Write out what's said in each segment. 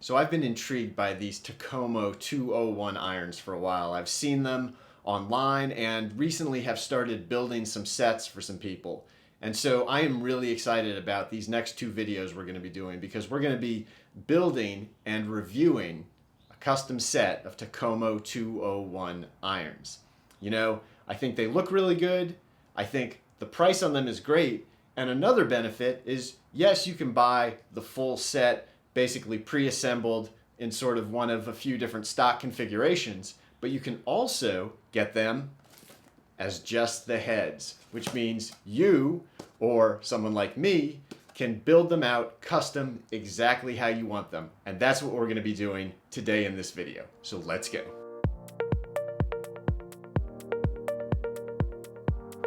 So I've been intrigued by these Takomo 201 irons for a while. I've seen them online and recently have started building some sets for some people. And so I am really excited about these next two videos we're going to be doing because we're going to be building and reviewing a custom set of Takomo 201 irons. You know, I think they look really good. I think the price on them is great. And another benefit is, yes, you can buy the full set basically pre-assembled in sort of one of a few different stock configurations, but you can also get them as just the heads, which means you or someone like me can build them out custom exactly how you want them. And that's what we're going to be doing today in this video. So let's go.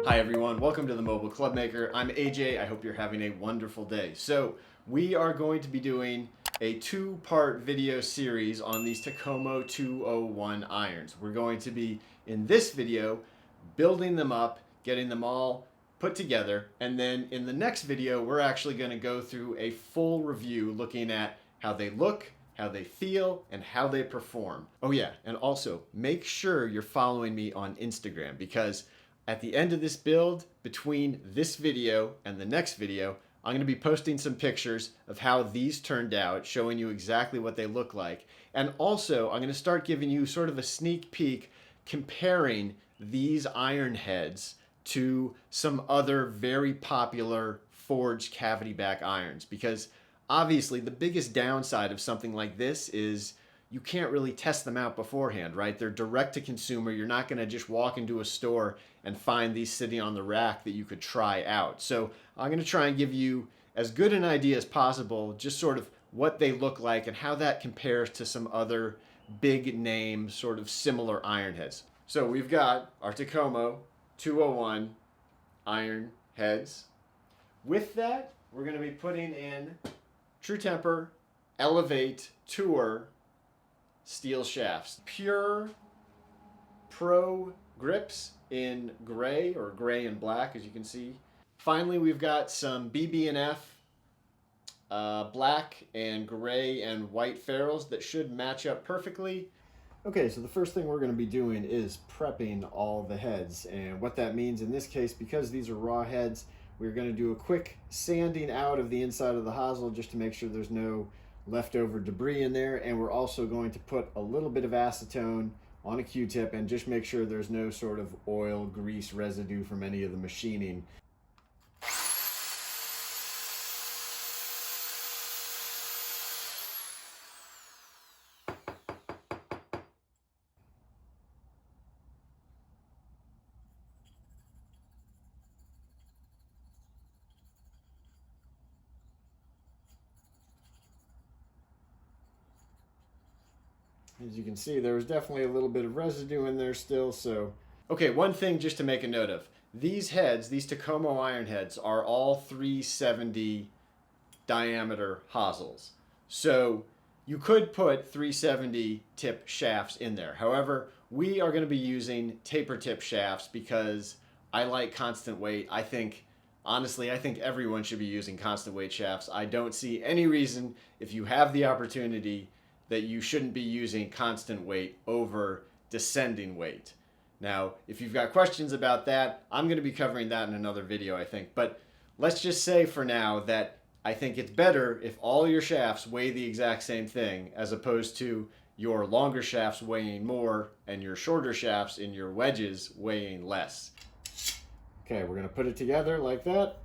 Hi everyone, welcome to the Mobile Club Maker. I'm AJ, I hope you're having a wonderful day. So we are going to be doing a two-part video series on these Takomo 201 irons. We're going to be, in this video, building them up, getting them all put together, and then in the next video, we're actually going to go through a full review looking at how they look, how they feel, and how they perform. Oh yeah, and also make sure you're following me on Instagram because at the end of this build, between this video and the next video, I'm going to be posting some pictures of how these turned out, showing you exactly what they look like. And also, I'm going to start giving you sort of a sneak peek comparing these iron heads to some other very popular forged cavity back irons. Because obviously, the biggest downside of something like this is you can't really test them out beforehand, right? They're direct to consumer. You're not going to just walk into a store and find these sitting on the rack that you could try out. So I'm going to try and give you as good an idea as possible, just sort of what they look like and how that compares to some other big name sort of similar iron heads. So we've got our Takomo 201 iron heads. With that, we're going to be putting in True Temper Elevate Tour steel shafts. Pure Pro grips in gray or gray and black, as you can see. Finally, we've got some BB&F black and gray and white ferrules that should match up perfectly. Okay, so the first thing we're going to be doing is prepping all the heads. And what that means in this case, because these are raw heads, we're going to do a quick sanding out of the inside of the hosel just to make sure there's no leftover debris in there. And we're also going to put a little bit of acetone on a Q-tip and just make sure there's no sort of oil, grease residue from any of the machining. As you can see, there was definitely a little bit of residue in there still, so. Okay, one thing just to make a note of. These heads, these Takomo iron heads, are all 370 diameter hosels. So you could put 370 tip shafts in there. However, we are going to be using taper tip shafts because I like constant weight. Honestly, I think everyone should be using constant weight shafts. I don't see any reason, if you have the opportunity, that you shouldn't be using constant weight over descending weight. Now, if you've got questions about that, I'm going to be covering that in another video, I think. But let's just say for now that I think it's better if all your shafts weigh the exact same thing as opposed to your longer shafts weighing more and your shorter shafts in your wedges weighing less. Okay, we're going to put it together like that.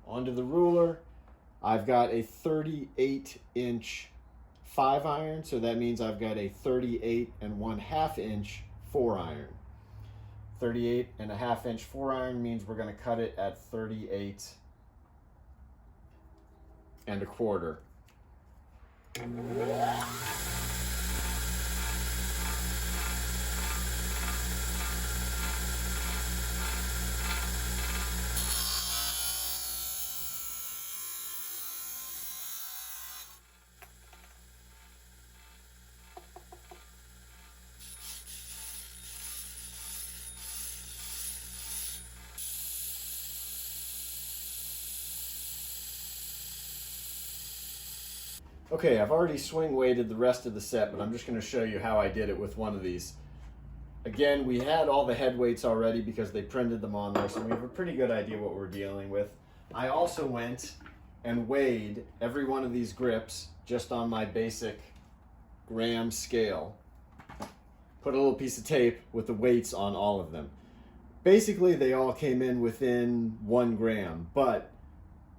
Onto the ruler, I've got a 38-inch 5 iron, so that means I've got a 38.5 inch 4 iron. 38.5 inch 4 iron means we're going to cut it at 38.25. Okay, I've already swing weighted the rest of the set, but I'm just going to show you how I did it with one of these. Again, we had all the head weights already because they printed them on there, so we have a pretty good idea what we're dealing with. I also went and weighed every one of these grips just on my basic gram scale. Put a little piece of tape with the weights on all of them. Basically, they all came in within 1 gram, but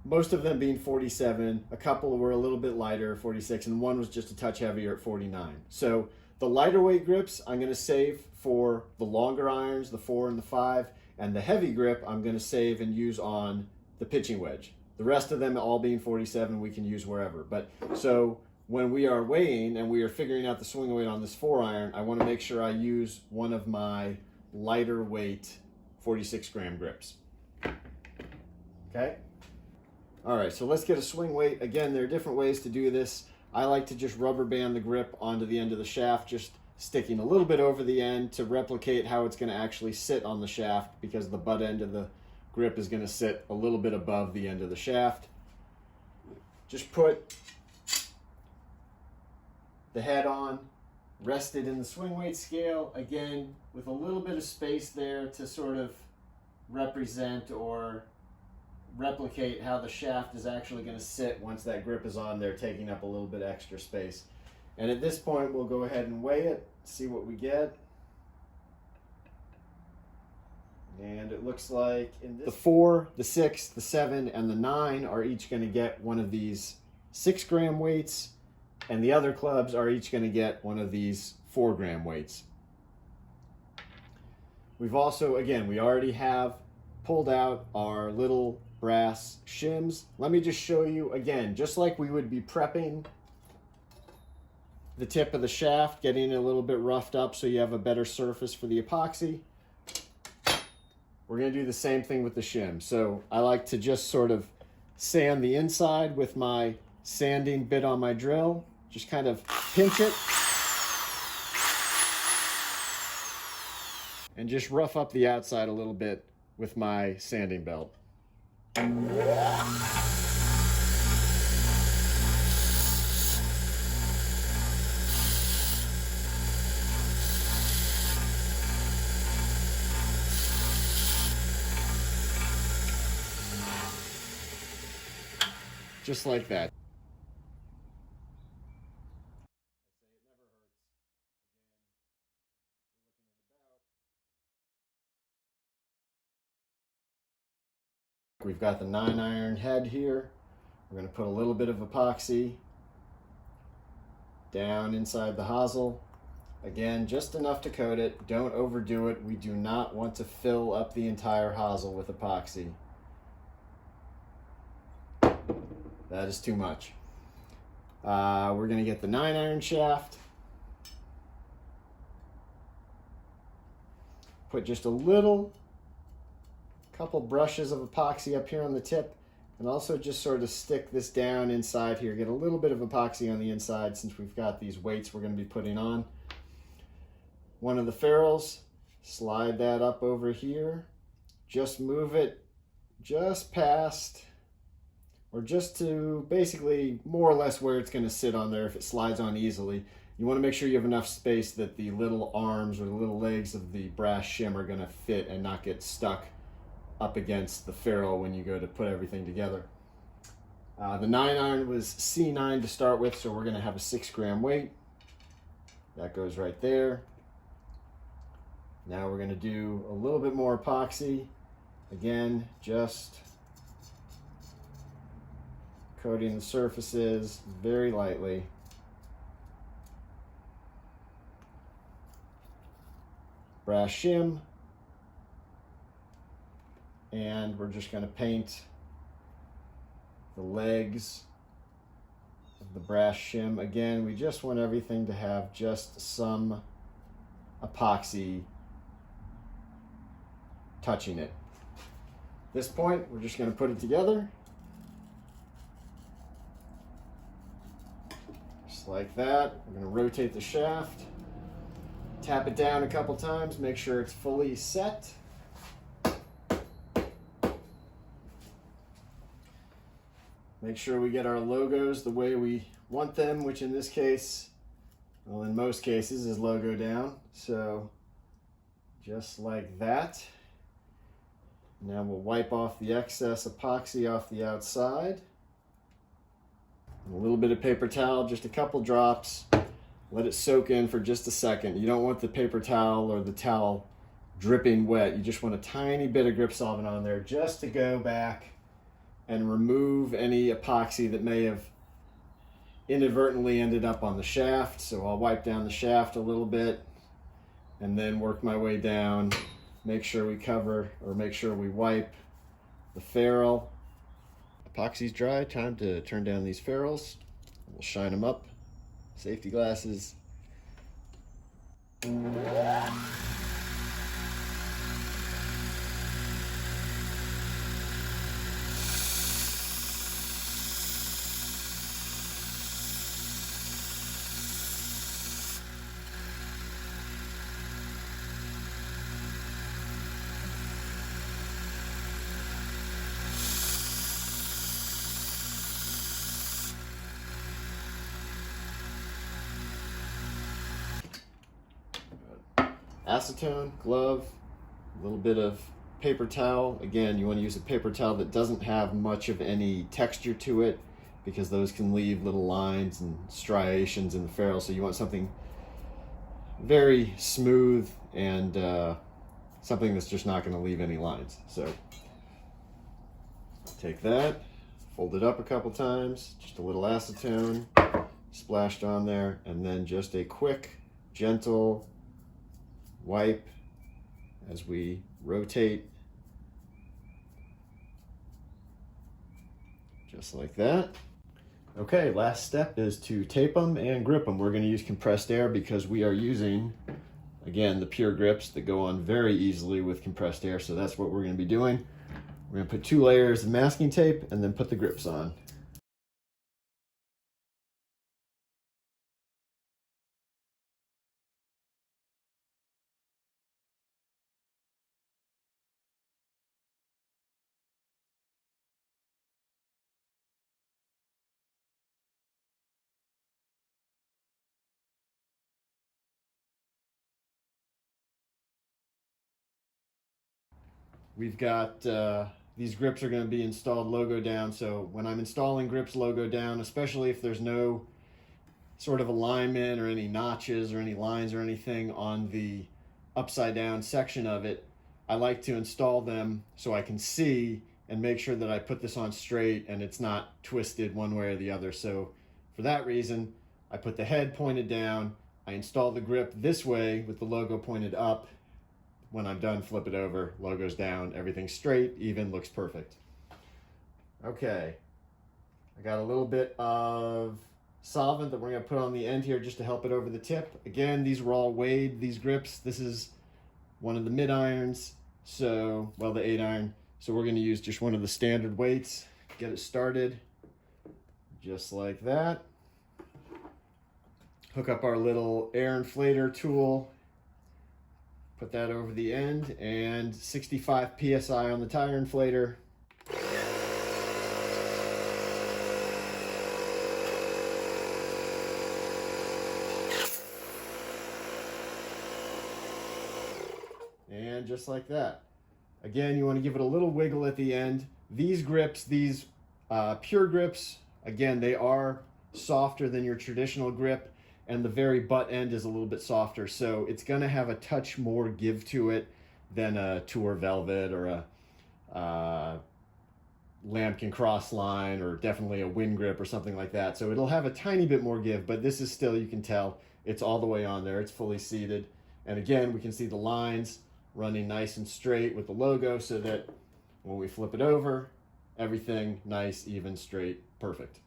most of them being 47, a couple were a little bit lighter, 46, and one was just a touch heavier at 49. So the lighter weight grips I'm going to save for the longer irons, the 4 and the 5, and the heavy grip I'm going to save and use on the pitching wedge. The rest of them all being 47 we can use wherever. But so when we are weighing and we are figuring out the swing weight on this 4 iron, I want to make sure I use one of my lighter weight 46 gram grips. Okay? All right, so let's get a swing weight. Again, there are different ways to do this. I like to just rubber band the grip onto the end of the shaft, just sticking a little bit over the end to replicate how it's going to actually sit on the shaft, because the butt end of the grip is going to sit a little bit above the end of the shaft. Just put the head on, rest it in the swing weight scale, again, with a little bit of space there to sort of represent or replicate how the shaft is actually going to sit once that grip is on there, taking up a little bit extra space. And at this point, we'll go ahead and weigh it, see what we get. And it looks like in this, the 4, the 6, the 7, and the 9 are each going to get one of these 6 gram weights, and the other clubs are each going to get one of these 4 gram weights. We've also, again, we already have pulled out our little brass shims. Let me just show you again, just like we would be prepping the tip of the shaft, getting it a little bit roughed up so you have a better surface for the epoxy. We're going to do the same thing with the shim. So I like to just sort of sand the inside with my sanding bit on my drill. Just kind of pinch it and just rough up the outside a little bit with my sanding belt. Just like that. We've got the 9 iron head here. We're going to put a little bit of epoxy down inside the hosel. Again, just enough to coat it. Don't overdo it. We do not want to fill up the entire hosel with epoxy. That is too much. We're going to get the 9 iron shaft. Put just a couple brushes of epoxy up here on the tip, and also just sort of stick this down inside here. Get a little bit of epoxy on the inside since we've got these weights we're going to be putting on. One of the ferrules, slide that up over here. Just move it just past, or just to basically more or less where it's going to sit on there if it slides on easily. You want to make sure you have enough space that the little arms or the little legs of the brass shim are going to fit and not get stuck up against the ferrule when you go to put everything together. The 9 iron was C9 to start with, so we're going to have a 6 gram weight. That goes right there. Now we're going to do a little bit more epoxy. Again, just coating the surfaces very lightly. Brass shim. And we're just going to paint the legs of the brass shim. Again, we just want everything to have just some epoxy touching it. At this point, we're just going to put it together. Just like that. We're going to rotate the shaft, tap it down a couple times, make sure it's fully set. Make sure we get our logos the way we want them, which in this case, well, in most cases, is logo down. So just like that. Now we'll wipe off the excess epoxy off the outside. A little bit of paper towel, just a couple drops. Let it soak in for just a second. You don't want the paper towel or the towel dripping wet. You just want a tiny bit of grip solvent on there just to go back and remove any epoxy that may have inadvertently ended up on the shaft. So I'll wipe down the shaft a little bit and then work my way down. Make sure we cover, or make sure we wipe the ferrule. Epoxy's dry, time to turn down these ferrules. We'll shine them up. Safety glasses. Acetone, glove, a little bit of paper towel. Again, you want to use a paper towel that doesn't have much of any texture to it, because those can leave little lines and striations in the ferrule. So you want something very smooth and something that's just not going to leave any lines. So take that, fold it up a couple times, just a little acetone splashed on there, and then just a quick, gentle wipe as we rotate, just like that. Okay, last step is to tape them and grip them. We're going to use compressed air because we are using, again, the pure grips that go on very easily with compressed air. So that's what we're going to be doing. We're going to put 2 layers of masking tape and then put the grips on. We've got these grips are going to be installed logo down. So when I'm installing grips logo down, especially if there's no sort of alignment or any notches or any lines or anything on the upside down section of it, I like to install them so I can see and make sure that I put this on straight and it's not twisted one way or the other. So for that reason, I put the head pointed down. I install the grip this way with the logo pointed up. When I'm done, flip it over, logo's down, everything's straight, even, looks perfect. Okay, I got a little bit of solvent that we're gonna put on the end here just to help it over the tip. Again, these were all weighed, these grips. This is one of the mid irons, so, well, the 8 iron. So we're gonna use just one of the standard weights, get it started, just like that. Hook up our little air inflator tool. Put that over the end, and 65 PSI on the tire inflator. And just like that. Again, you want to give it a little wiggle at the end. These grips, these pure grips, again, they are softer than your traditional grip, and the very butt end is a little bit softer, so it's going to have a touch more give to it than a Tour Velvet or a Lambkin Cross Line, or definitely a Wind Grip or something like that. So it'll have a tiny bit more give, but this is still, you can tell, it's all the way on there. It's fully seated. And again, we can see the lines running nice and straight with the logo, so that when we flip it over, everything nice, even, straight, perfect.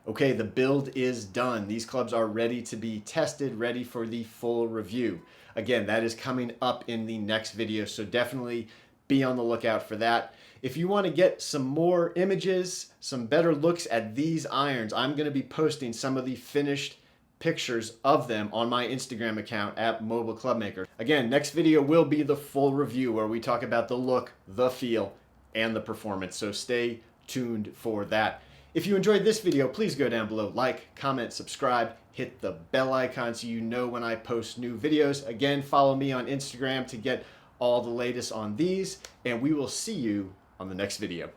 Okay, the build is done. These clubs are ready to be tested, ready for the full review. Again, that is coming up in the next video, so definitely be on the lookout for that. If you want to get some more images, some better looks at these irons, I'm going to be posting some of the finished pictures of them on my Instagram account at Mobile Clubmaker. Again, next video will be the full review where we talk about the look, the feel, and the performance, so stay tuned for that. If you enjoyed this video, please go down below, like, comment, subscribe, hit the bell icon so you know when I post new videos. Again, follow me on Instagram to get all the latest on these, and we will see you on the next video.